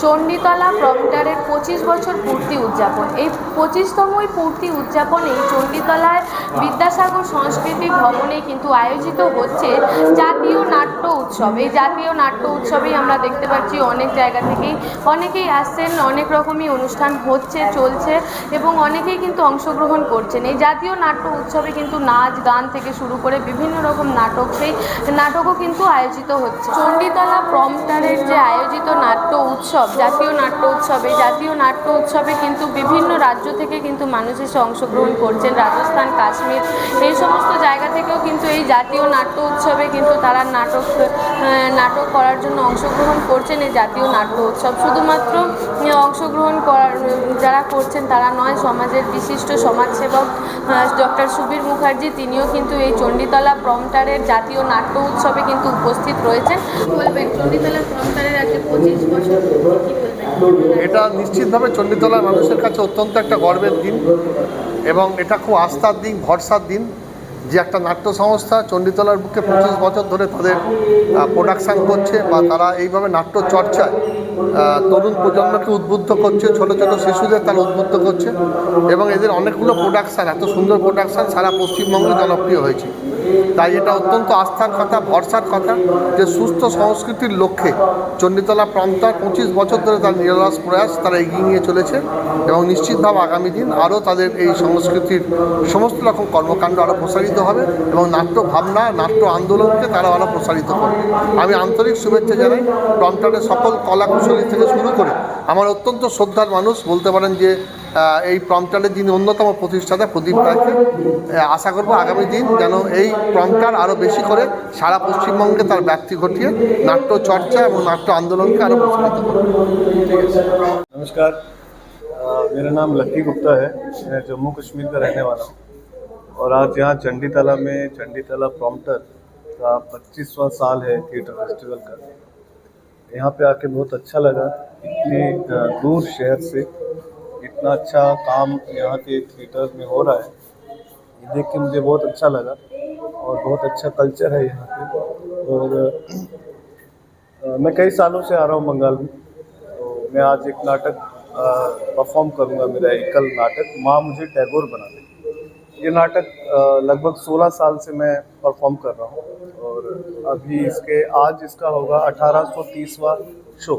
চণ্ডীতলা প্রম্পটারের 25 বছর পূর্তি উদযাপন। এই 25তম পূর্তি উদযাপনে চণ্ডীতলায় বিদ্যাসাগর সংস্কৃতি ভবনে কিন্তু আয়োজিত হচ্ছে জাতীয় নাট্য উৎসব। এই জাতীয় নাট্য উৎসবেই আমরা দেখতে পাচ্ছি অনেক জায়গা থেকেই অনেকেই আসছেন, অনেক রকমই অনুষ্ঠান হচ্ছে, চলছে এবং অনেকেই কিন্তু অংশগ্রহণ করছেন। এই জাতীয় নাট্য উৎসবে কিন্তু নাচ গান থেকে শুরু করে বিভিন্ন রকম নাটক, সেই নাটকও কিন্তু আয়োজিত হচ্ছে। চণ্ডীতলা প্রম্পটারের যে আয়োজিত নাট্য উৎসব, জাতীয় নাট্য উৎসব, এই জাতীয় নাট্য উৎসবে কিন্তু বিভিন্ন রাজ্য থেকে কিন্তু মানুষ এসে অংশগ্রহণ করছেন। রাজস্থান, কাশ্মীর, এই সমস্ত জায়গা থেকেও কিন্তু এই জাতীয় নাট্য উৎসবে কিন্তু তারা নাটক করার জন্য অংশগ্রহণ করছেন। এই জাতীয় নাট্য উৎসব শুধুমাত্র অংশগ্রহণ করার যারা করছেন তারা নয়, সমাজের বিশিষ্ট সমাজসেবক ডক্টর সুবীর মুখার্জি, তিনিও কিন্তু এই চণ্ডীতলা প্রম্পটারের জাতীয় নাট্য উৎসবে কিন্তু উপস্থিত রয়েছেন। বলবেন চণ্ডীতলা প্রম্পটারের আজকে 25 বছর, কি বলবেন? এটা নিশ্চিতভাবে চণ্ডীতলার মানুষের কাছে অত্যন্ত একটা গর্বের দিন এবং এটা খুব আস্থার দিন, ভরসার দিন যে একটা নাট্য সংস্থা চণ্ডীতলার বুকে 25 বছর ধরে তাদের প্রোডাকশান করছে বা তারা এইভাবে নাট্য চর্চায় তরুণ প্রজন্মকে উদ্বুদ্ধ করছে, ছোটো ছোটো শিশুদের তারা উদ্বুদ্ধ করছে এবং এদের অনেকগুলো প্রোডাকশান, এত সুন্দর প্রোডাকশান সারা পশ্চিমবঙ্গে জনপ্রিয় হয়েছে। তাই এটা অত্যন্ত আস্থার কথা, ভরসার কথা যে সুস্থ সংস্কৃতির লক্ষ্যে চণ্ডীতলা প্রম্পটার 25 বছর ধরে তার নিরলস প্রয়াস তারা এগিয়ে নিয়ে চলেছে এবং নিশ্চিতভাবে আগামী দিন আরও তাদের এই সংস্কৃতির সমস্ত রকম কর্মকাণ্ড আরও প্রসারিত হবে এবং নাট্য ভাবনা, নাট্য আন্দোলনকে তারা আরও প্রসারিত করবে। আমি আন্তরিক শুভেচ্ছা জানাই প্রম্পটারের সকল কলাকুশলী থেকে শুরু করে আমার অত্যন্ত শ্রদ্ধার মানুষ বলতে পারেন যে এই প্রম্পটারের যিনি অন্যতম প্রতিষ্ঠাতা প্রদীপ রায়কে। আশা করব আগামী দিন যেন এই প্রম্পটার আরও বেশি করে সারা পশ্চিমবঙ্গে তার ব্যাপ্তি ঘটিয়ে নাট্য চর্চা এবং নাট্য आंदोलन আরও প্রসারিত করবে। नमस्कार, मेरा नाम लक्की गुप्ता है। मैं जम्मू कश्मीर का रहने वाला हूँ और आज यहाँ चंडीतला में चंडीतला प्रॉम्प्टर का 25वां साल है थिएटर फेस्टिवल का। यहाँ पे आके बहुत अच्छा लगा, इतनी दूर शहर से इतना अच्छा काम यहाँ के थिएटर में हो रहा है, ये देख के मुझे बहुत अच्छा लगा और बहुत अच्छा कल्चर है यहाँ पे। और मैं कई सालों से आ रहा हूँ बंगाल में, तो मैं आज एक नाटक परफॉर्म करूँगा, मेरा एकल नाटक माँ मुझे टैगोर बना दे। ये नाटक लगभग 16 साल से मैं परफॉर्म कर रहा हूँ और अभी आज इसका होगा 1830वां शो।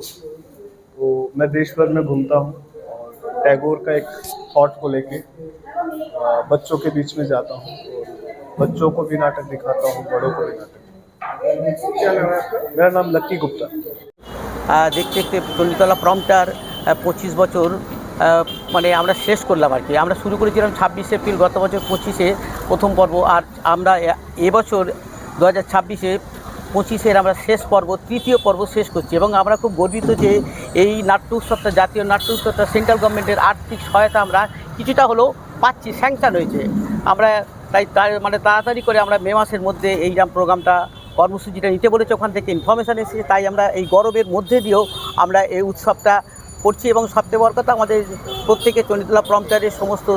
तो मैं देश भर में घूमता हूँ और टैगोर का एक थॉट को लेके बच्चों के बीच में जाता हूँ और बच्चों को भी नाटक दिखाता हूँ, बड़ों को भी नाटक। क्या नाम है आपका? मेरा नाम लक्की गुप्ता। দেখতে দেখতে চণ্ডীতলা প্রম্পটার 25 বছর মানে আমরা শেষ করলাম আর কি। আমরা শুরু করেছিলাম 26 এপ্রিল, গত বছর 25-এ প্রথম পর্ব, আর আমরা এবছর 2026-এ 25-এর আমরা শেষ পর্ব, তৃতীয় পর্ব শেষ করছি এবং আমরা খুব গর্বিত যে এই নাট্য উৎসবটা, জাতীয় নাট্য উৎসবটা সেন্ট্রাল গভর্নমেন্টের আর্থিক সহায়তা আমরা কিছুটা হলেও পাচ্ছি, স্যাংশন হয়েছে। আমরা তাই মানে তাড়াতাড়ি করে আমরা মে মাসের মধ্যে এই প্রোগ্রামটা, কর্মসূচিটা নিতে বলেছে, ওখান থেকে ইনফরমেশান এসেছে। তাই আমরা এই গৌরবের মধ্যে দিয়েও আমরা এই উৎসবটা করছি এবং সবচেয়ে বড় কথা আমাদের প্রত্যেকে চণ্ডীতলা প্রম্পটারের সমস্ত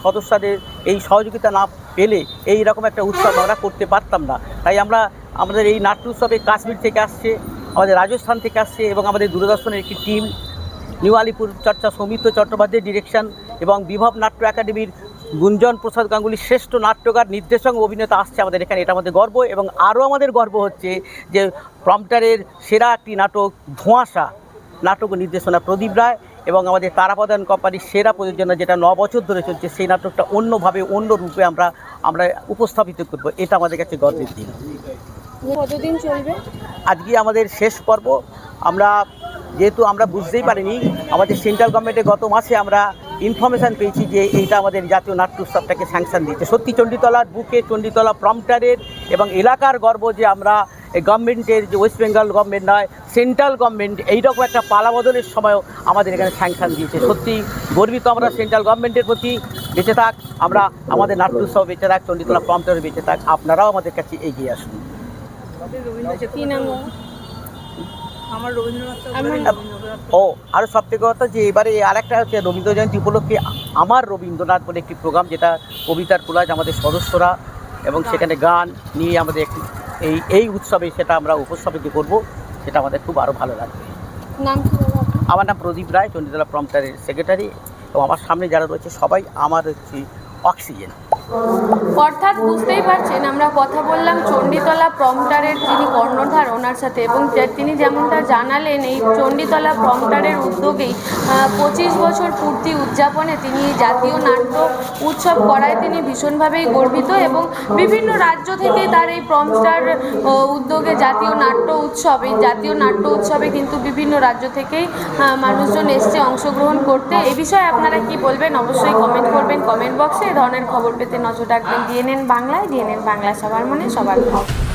সদস্যদের এই সহযোগিতা না পেলে এই রকম একটা উৎসব আমরা করতে পারতাম না। তাই আমাদের এই নাট্য উৎসবে কাশ্মীর থেকে আসছে, আমাদের রাজস্থান থেকে আসছে এবং আমাদের দূরদর্শনের একটি টিম, নিউ আলিপুর চর্চা সৌমিত্র চট্টোপাধ্যায়ের ডিরেকশন এবং বিভব নাট্য একাডেমির গুঞ্জন প্রসাদ গাঙ্গুলির শ্রেষ্ঠ নাট্যকার, নির্দেশক, অভিনেতা আসছে আমাদের এখানে। এটা আমাদের গর্ব এবং আরও আমাদের গর্ব হচ্ছে যে প্রম্পটারের সেরা একটি নাটক ধোঁয়াশা নাটক নির্দেশনা প্রদীপ রায় এবং আমাদের তারাপ্রধান কোম্পানির সেরা প্রযোজনা, যেটা 9 বছর ধরে চলছে, সেই নাটকটা অন্যভাবে, অন্য রূপে আমরা উপস্থাপিত করব। এটা আমাদের কাছে গর্বের দিন। কতদিন চলবে? আজকে আমাদের শেষ পর্ব। যেহেতু আমরা বুঝতেই পারিনি, আমাদের সেন্ট্রাল গভর্নমেন্টের গত মাসে আমরা ইনফরমেশান পেয়েছি যে এইটা আমাদের জাতীয় নাট্য উৎসবটাকে স্যাংশন দিয়েছে। সত্যি চণ্ডীতলার বুকে, চণ্ডীতলা প্রম্পটারের এবং এলাকার গর্ব যে আমরা গভর্নমেন্টের, যে ওয়েস্ট বেঙ্গল গভর্নমেন্ট নয়, সেন্ট্রাল গভর্নমেন্ট এইরকম একটা পালাবদলের সময়ও আমাদের এখানে স্যাংশন দিয়েছে। সত্যি গর্বিত আমরা সেন্ট্রাল গভর্নমেন্টের প্রতি। বেঁচে থাক আমরা, আমাদের নাট্য উৎসব বেঁচে থাক, চণ্ডীতলা প্রম্পটার বেঁচে থাক। আপনারাও আমাদের কাছে এগিয়ে আসুন। কি নাম? আরও সবথেকে কথা যে এবারে আরেকটা হচ্ছে রবীন্দ্র জয়ন্তী উপলক্ষে আমার রবীন্দ্রনাথ বলে একটি প্রোগ্রাম, যেটা কবিতার কোলাজ আমাদের সদস্যরা এবং সেখানে গান নিয়ে আমাদের একটি এই উৎসবে সেটা আমরা উপস্থাপিত করব। সেটা আমাদের খুব আরও ভালো লাগবে। নাম কি দাদা আপনার? আমার নাম প্রদীপ রায়, চণ্ডীতলা প্রম্পটারের সেক্রেটারি, এবং আমার সামনে যারা রয়েছে সবাই আমার হচ্ছে অক্সিজেন। অর্থাৎ বুঝতেই পারছেন, আমরা কথা বললাম চণ্ডীতলা প্রম্পটারের যিনি কর্ণধার ওনার সাথে, এবং তিনি যেমনটা জানালেন এই চণ্ডীতলা প্রম্পটারের উদ্যোগেই 25 বছর পূর্তি উদযাপনে তিনি এই জাতীয় নাট্য উৎসব করায় তিনি ভীষণভাবেই গর্বিত, এবং বিভিন্ন রাজ্য থেকে তার এই প্রম্পটার উদ্যোগে জাতীয় নাট্য উৎসব, এই জাতীয় নাট্য উৎসবে কিন্তু বিভিন্ন রাজ্য থেকেই মানুষজন এসছে অংশগ্রহণ করতে। এই বিষয়ে আপনারা কি বলবেন অবশ্যই কমেন্ট করবেন কমেন্ট বক্সে। এই ধরনের খবর পেতে নজর রাখবেন ডিএনএন বাংলায়। ডিএনএন বাংলা সবার মনে সবার খবর।